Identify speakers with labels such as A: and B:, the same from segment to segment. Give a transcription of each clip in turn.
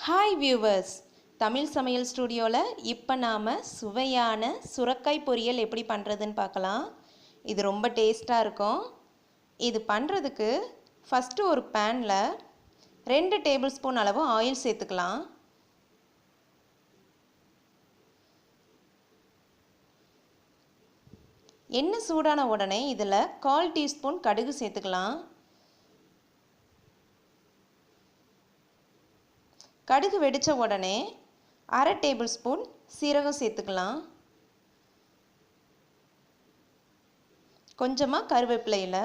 A: Hi viewers, Tamil சமையல் ஸ்டுடியோல இப்ப நாம சுவையான சுரக்காய் பொரியல் எப்படி பண்றதுன்னு பார்க்கலாம். இது ரொம்ப டேஸ்டா இருக்கும். இது பண்றதுக்கு ஃபர்ஸ்ட் ஒரு panல 2 டேபிள்ஸ்பூன் அளவு ஆயில் சேர்த்துக்கலாம். எண்ணெய் சூடான உடனே இதுல 1/4 டீஸ்பூன் கடுகு சேர்த்துக்கலாம். கடுகு வெடிச்ச உடனே 1/2 டேபிள்ஸ்பூன் சீரகம் சேர்த்துக்கலாம். கொஞ்சமா கருவேப்பிலை,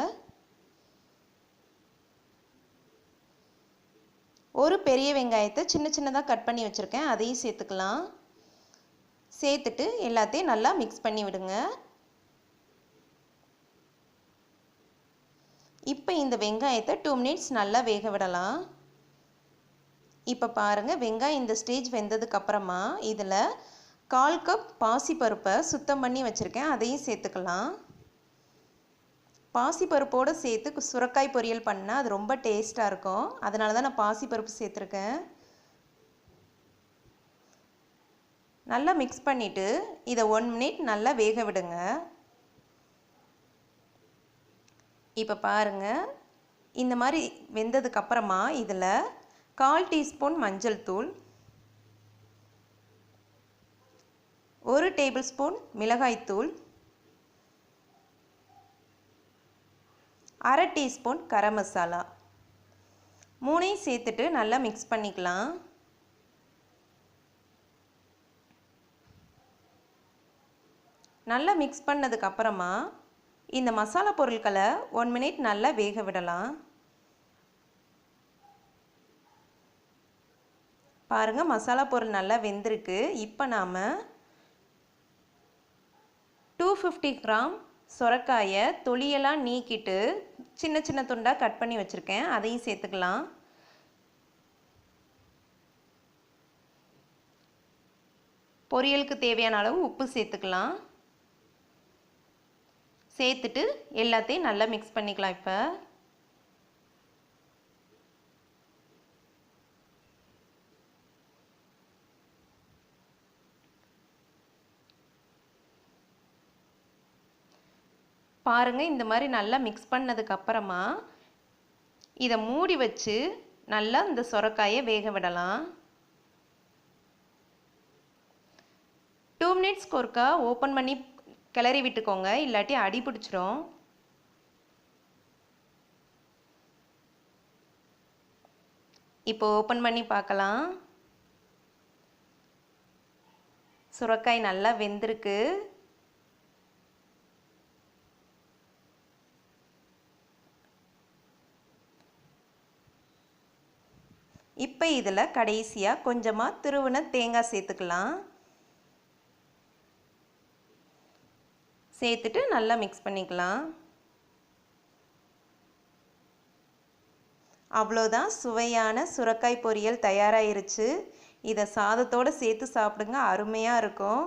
A: ஒரு பெரிய வெங்காயத்தை சின்ன சின்னதா கட் பண்ணி வச்சிருக்கேன், அதையும் சேர்த்துக்கலாம். சேர்த்துட்டு எல்லாத்தையும் நல்லா மிக்ஸ் பண்ணி விடுங்க. இப்போ இந்த வெங்காயத்தை 2 மினிட்ஸ் நல்லா வேக விடலாம். இப்போ பாருங்க, வெங்காயம் இந்த ஸ்டேஜ் வெந்ததுக்கு அப்புறமா இதில் 1/4 கப் பாசி பருப்பை சுத்தம் பண்ணி வச்சுருக்கேன், அதையும் சேர்த்துக்கலாம். பாசி பருப்போடு சேர்த்து சுரக்காய் பொரியல் பண்ணால் அது ரொம்ப டேஸ்ட்டாக இருக்கும். அதனால தான் நான் பாசி பருப்பு சேர்த்துருக்கேன். நல்லா மிக்ஸ் பண்ணிவிட்டு இதை 1 மினிட் நல்லா வேக விடுங்க. இப்போ பாருங்கள், இந்த மாதிரி வெந்ததுக்கு அப்புறமா இதில் 1/4 டீஸ்பூன் மஞ்சள் தூள், 1 டேபிள்ஸ்பூன் மிளகாய்த்தூள், 1/2 டீஸ்பூன் கரம் மசாலா, 3ஐயும் சேர்த்துட்டு நல்லா மிக்ஸ் பண்ணிக்கலாம். நல்லா மிக்ஸ் பண்ணதுக்கு அப்புறமா இந்த மசாலா பொருட்களை 1 மினிட் நல்லா வேக விடலாம். பாருங்க, மசாலா பொருள் நல்லா வெந்திருக்கு. இப்போ நாம் 250 கிராம் சுரைக்காயை தொலியெல்லாம் நீக்கிட்டு சின்ன சின்ன துண்டாக கட் பண்ணி வச்சுருக்கேன், அதையும் சேர்த்துக்கலாம். பொரியலுக்கு தேவையான அளவு உப்பு சேர்த்துக்கலாம். சேர்த்துட்டு எல்லாத்தையும் நல்லா மிக்ஸ் பண்ணிக்கலாம். இப்போ பாருங்க, இந்த மாதிரி நல்லா மிக்ஸ் பண்ணதுக்கு அப்புறமா இதை மூடி வச்சு நல்லா இந்த சுரைக்காயை வேக விடலாம். 2 மினிட்ஸ்க்கு ஒருக்கா ஓப்பன் பண்ணி கிளறி விட்டுக்கோங்க, இல்லாட்டி அடி பிடிச்சிரும். இப்போ ஓப்பன் பண்ணி பார்க்கலாம். சுரைக்காய் நல்லா வெந்திருக்கு. இப்போ இதில் கடைசியாக கொஞ்சமாக துருவின தேங்காய் சேர்த்துக்கலாம். சேர்த்துட்டு நல்லா மிக்ஸ் பண்ணிக்கலாம். அவ்வளோதான், சுவையான சுரைக்காய் பொரியல் தயாராகிருச்சு. இதை சாதத்தோடு சேர்த்து சாப்பிடுங்க, அருமையாக இருக்கும்.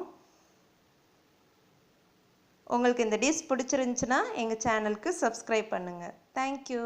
A: உங்களுக்கு இந்த டிஷ் பிடிச்சிருந்துச்சுன்னா எங்கள் சேனலுக்கு சப்ஸ்கிரைப் பண்ணுங்கள். தேங்க்யூ.